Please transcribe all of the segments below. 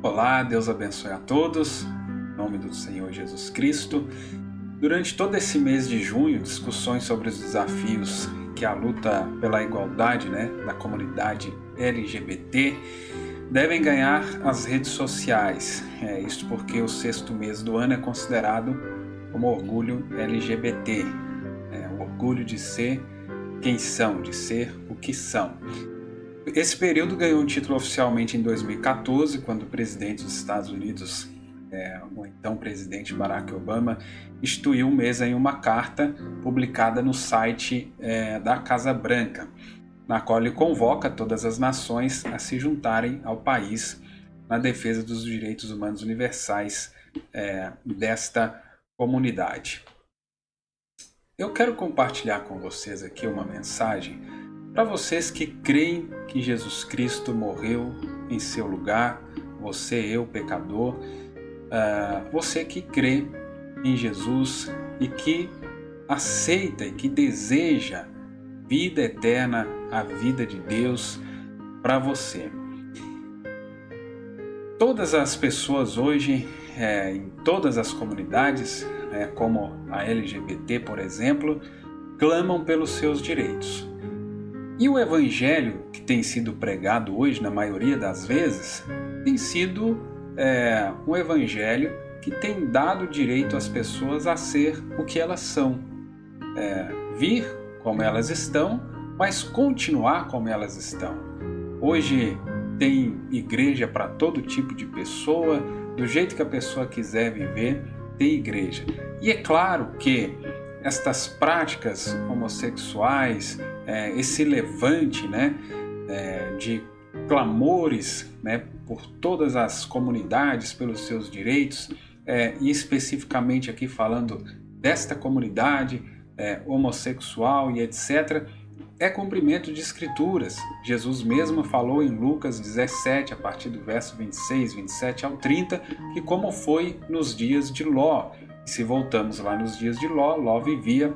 Olá, Deus abençoe a todos, em nome do Senhor Jesus Cristo. Durante todo esse mês de junho, discussões sobre os desafios que a luta pela igualdade da comunidade LGBT devem ganhar as redes sociais. Isso porque o sexto mês do ano é considerado como orgulho LGBT, o orgulho de ser quem são, de ser o que são. Esse período ganhou um título oficialmente em 2014, quando o presidente dos Estados Unidos, o então presidente Barack Obama, instituiu o mês em uma carta publicada no site da Casa Branca, na qual ele convoca todas as nações a se juntarem ao país na defesa dos direitos humanos universais desta comunidade. Eu quero compartilhar com vocês aqui uma mensagem para vocês que creem que Jesus Cristo morreu em seu lugar, você, eu, pecador, você que crê em Jesus e que aceita e que deseja vida eterna, a vida de Deus para você. Todas as pessoas hoje, em todas as comunidades, como a LGBT, por exemplo, clamam pelos seus direitos. E o evangelho que tem sido pregado hoje, na maioria das vezes, tem sido um evangelho que tem dado direito às pessoas a ser o que elas são. Vir como elas estão, mas continuar como elas estão. Hoje tem igreja para todo tipo de pessoa, do jeito que a pessoa quiser viver, tem igreja. E é claro que estas práticas homossexuais, esse levante de clamores por todas as comunidades, pelos seus direitos, e especificamente aqui falando desta comunidade homossexual e etc., é cumprimento de escrituras. Jesus mesmo falou em Lucas 17, a partir do verso 26, 27 ao 30, que como foi nos dias de Ló. E se voltamos lá nos dias de Ló, Ló viveu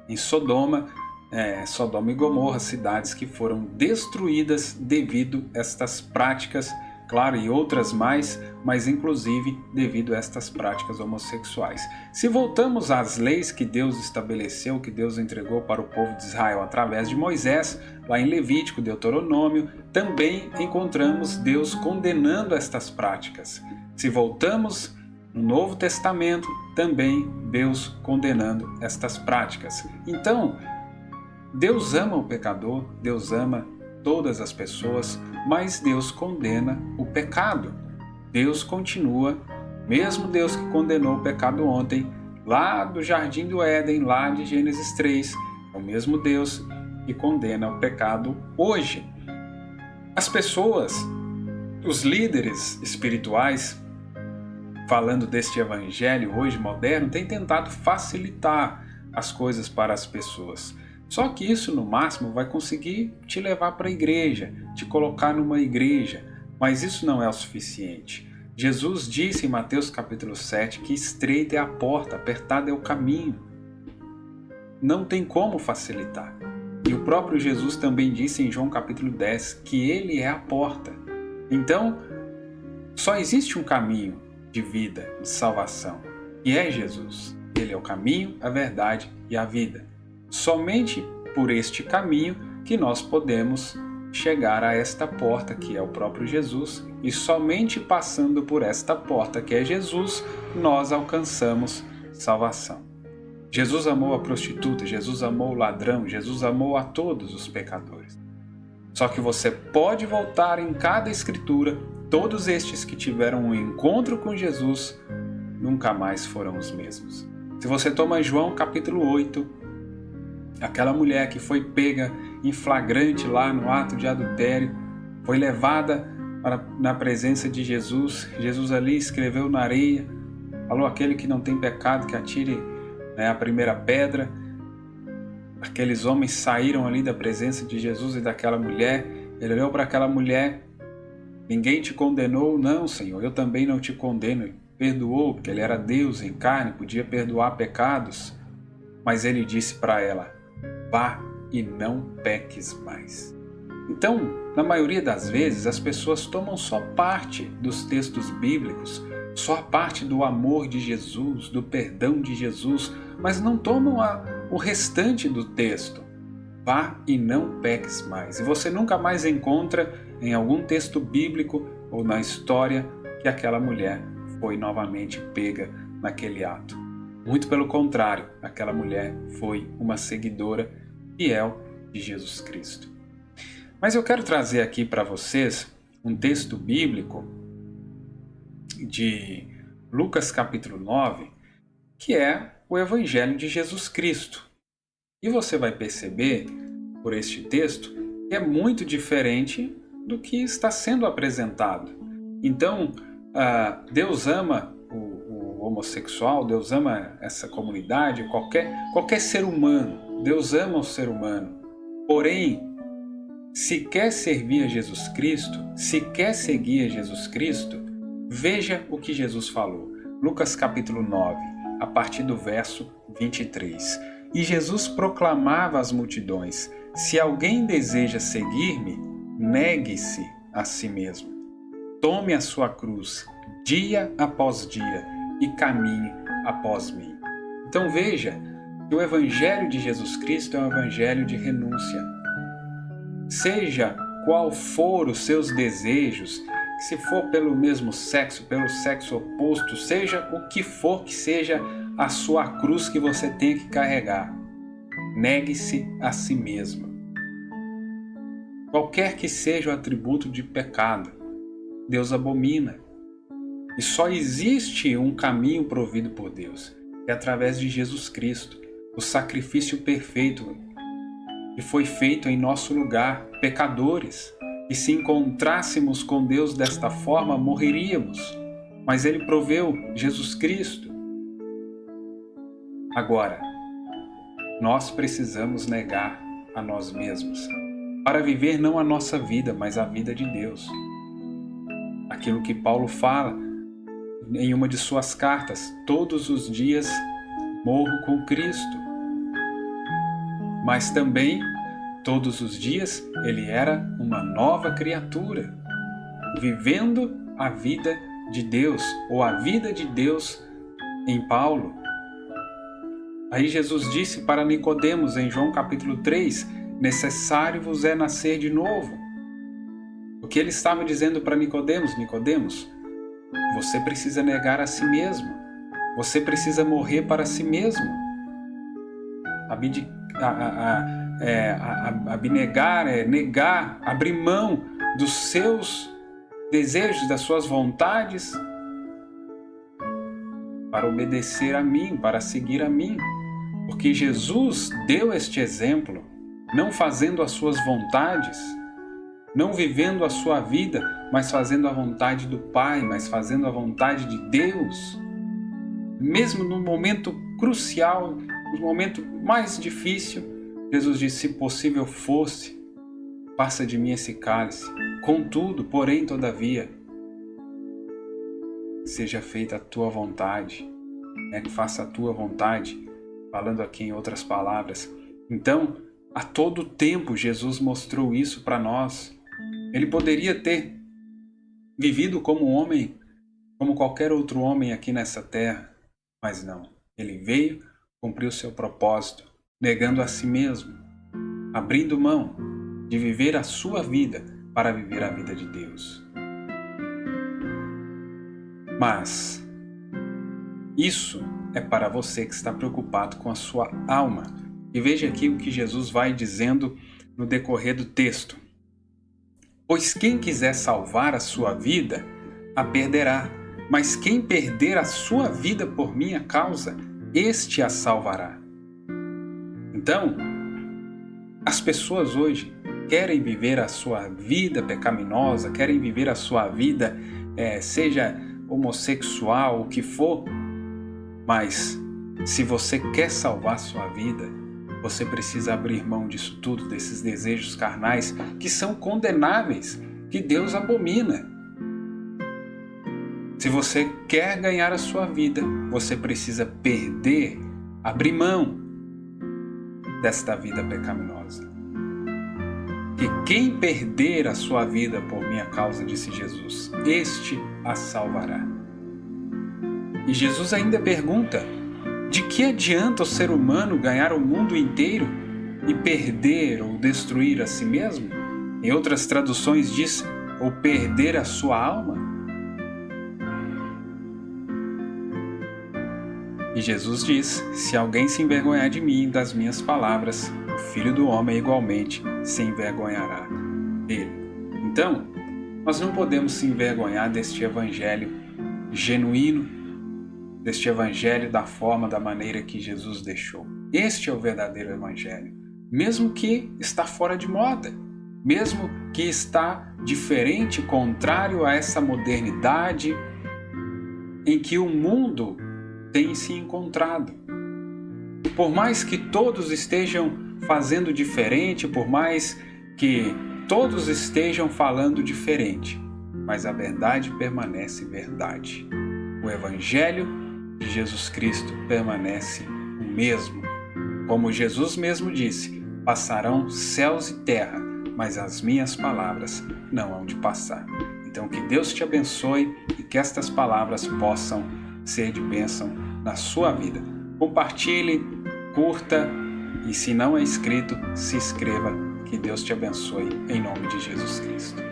em Sodoma e Gomorra, cidades que foram destruídas devido a estas práticas, claro, e outras mais, mas inclusive devido a estas práticas homossexuais. Se voltamos às leis que Deus estabeleceu, que Deus entregou para o povo de Israel através de Moisés, lá em Levítico, Deuteronômio, também encontramos Deus condenando estas práticas. Se voltamos no Novo Testamento, também Deus condenando estas práticas. Então, Deus ama o pecador, Deus ama todas as pessoas, mas Deus condena o pecado. Deus continua, mesmo Deus que condenou o pecado ontem, lá do Jardim do Éden, lá de Gênesis 3, é o mesmo Deus que condena o pecado hoje. As pessoas, os líderes espirituais, falando deste evangelho hoje moderno, têm tentado facilitar as coisas para as pessoas. Só que isso, no máximo, vai conseguir te levar para a igreja, te colocar numa igreja, mas isso não é o suficiente. Jesus disse em Mateus capítulo 7 que estreita é a porta, apertado é o caminho. Não tem como facilitar. E o próprio Jesus também disse em João capítulo 10 que ele é a porta. Então, só existe um caminho de vida, de salvação, e é Jesus. Ele é o caminho, a verdade e a vida. Somente por este caminho que nós podemos chegar a esta porta que é o próprio Jesus, e somente passando por esta porta que é Jesus, nós alcançamos salvação. Jesus amou a prostituta, Jesus amou o ladrão, Jesus amou a todos os pecadores. Só que você pode voltar em cada escritura, todos estes que tiveram um encontro com Jesus nunca mais foram os mesmos. Se você toma João capítulo 8, aquela mulher que foi pega em flagrante lá no ato de adultério, foi levada na presença de Jesus. Jesus ali escreveu na areia, falou: aquele que não tem pecado que atire a primeira pedra. Aqueles homens saíram ali da presença de Jesus e daquela mulher. Ele olhou para aquela mulher: ninguém te condenou? Não, Senhor, eu também não te condeno. Ele perdoou, porque ele era Deus em carne, podia perdoar pecados. Mas ele disse para ela: vá e não peques mais. Então, na maioria das vezes, as pessoas tomam só parte dos textos bíblicos, só a parte do amor de Jesus, do perdão de Jesus, mas não tomam o restante do texto. Vá e não peques mais. E você nunca mais encontra em algum texto bíblico ou na história que aquela mulher foi novamente pega naquele ato. Muito pelo contrário, aquela mulher foi uma seguidora fiel de Jesus Cristo. Mas eu quero trazer aqui para vocês um texto bíblico de Lucas capítulo 9, que é o Evangelho de Jesus Cristo. E você vai perceber, por este texto, que é muito diferente do que está sendo apresentado. Então, Deus ama o homossexual, Deus ama essa comunidade, qualquer ser humano. Deus ama o ser humano. Porém, se quer servir a Jesus Cristo, se quer seguir a Jesus Cristo, veja o que Jesus falou. Lucas capítulo 9, a partir do verso 23. E Jesus proclamava às multidões: se alguém deseja seguir-me, negue-se a si mesmo. Tome a sua cruz, dia após dia, e caminhe após mim. Então veja que o Evangelho de Jesus Cristo é um Evangelho de renúncia. Seja qual for os seus desejos, se for pelo mesmo sexo, pelo sexo oposto, seja o que for que seja a sua cruz que você tenha que carregar, negue-se a si mesmo. Qualquer que seja o atributo de pecado, Deus abomina. E só existe um caminho provido por Deus, que é através de Jesus Cristo, o sacrifício perfeito que foi feito em nosso lugar, pecadores. E se encontrássemos com Deus desta forma, morreríamos. Mas Ele proveu Jesus Cristo. Agora, nós precisamos negar a nós mesmos, para viver não a nossa vida, mas a vida de Deus. Aquilo que Paulo fala em uma de suas cartas: todos os dias morro com Cristo. Mas também, todos os dias, ele era uma nova criatura, vivendo a vida de Deus, ou a vida de Deus em Paulo. Aí Jesus disse para Nicodemos em João capítulo 3, necessário vos é nascer de novo. O que ele estava dizendo para Nicodemos? Nicodemos, você precisa negar a si mesmo. Você precisa morrer para si mesmo. Abnegar é negar, abrir mão dos seus desejos, das suas vontades, para obedecer a mim, para seguir a mim. Porque Jesus deu este exemplo, não fazendo as suas vontades, não vivendo a sua vida, mas fazendo a vontade do Pai, mas fazendo a vontade de Deus. Mesmo no momento crucial, no momento mais difícil, Jesus disse: se possível fosse, passa de mim esse cálice. Contudo, porém, todavia, seja feita a tua vontade, que faça a tua vontade, falando aqui em outras palavras. Então, a todo tempo, Jesus mostrou isso para nós. Ele poderia ter vivido como um homem, como qualquer outro homem aqui nessa terra, mas não. Ele veio, cumpriu seu propósito, negando a si mesmo, abrindo mão de viver a sua vida para viver a vida de Deus. Mas isso é para você que está preocupado com a sua alma. E veja aqui o que Jesus vai dizendo no decorrer do texto. Pois quem quiser salvar a sua vida, a perderá. Mas quem perder a sua vida por minha causa, este a salvará. Então, as pessoas hoje querem viver a sua vida pecaminosa, querem viver a sua vida, seja homossexual, o que for, mas se você quer salvar a sua vida, você precisa abrir mão disso tudo, desses desejos carnais que são condenáveis, que Deus abomina. Se você quer ganhar a sua vida, você precisa abrir mão desta vida pecaminosa. que quem perder a sua vida por minha causa, disse Jesus, este a salvará. E Jesus ainda pergunta: de que adianta o ser humano ganhar o mundo inteiro e perder ou destruir a si mesmo? Em outras traduções diz, ou perder a sua alma? E Jesus diz: se alguém se envergonhar de mim e das minhas palavras, o Filho do Homem igualmente se envergonhará dele. Então, nós não podemos se envergonhar deste evangelho genuíno, deste evangelho da forma, da maneira que Jesus deixou. Este é o verdadeiro evangelho, mesmo que está fora de moda, mesmo que está diferente, contrário a essa modernidade em que o mundo tem se encontrado. Por mais que todos estejam fazendo diferente, por mais que todos estejam falando diferente, mas a verdade permanece verdade. O Evangelho de Jesus Cristo permanece o mesmo. Como Jesus mesmo disse, passarão céus e terra, mas as minhas palavras não hão de passar. Então que Deus te abençoe e que estas palavras possam ser de bênção na sua vida. Compartilhe, curta e se não é inscrito, se inscreva. Que Deus te abençoe em nome de Jesus Cristo.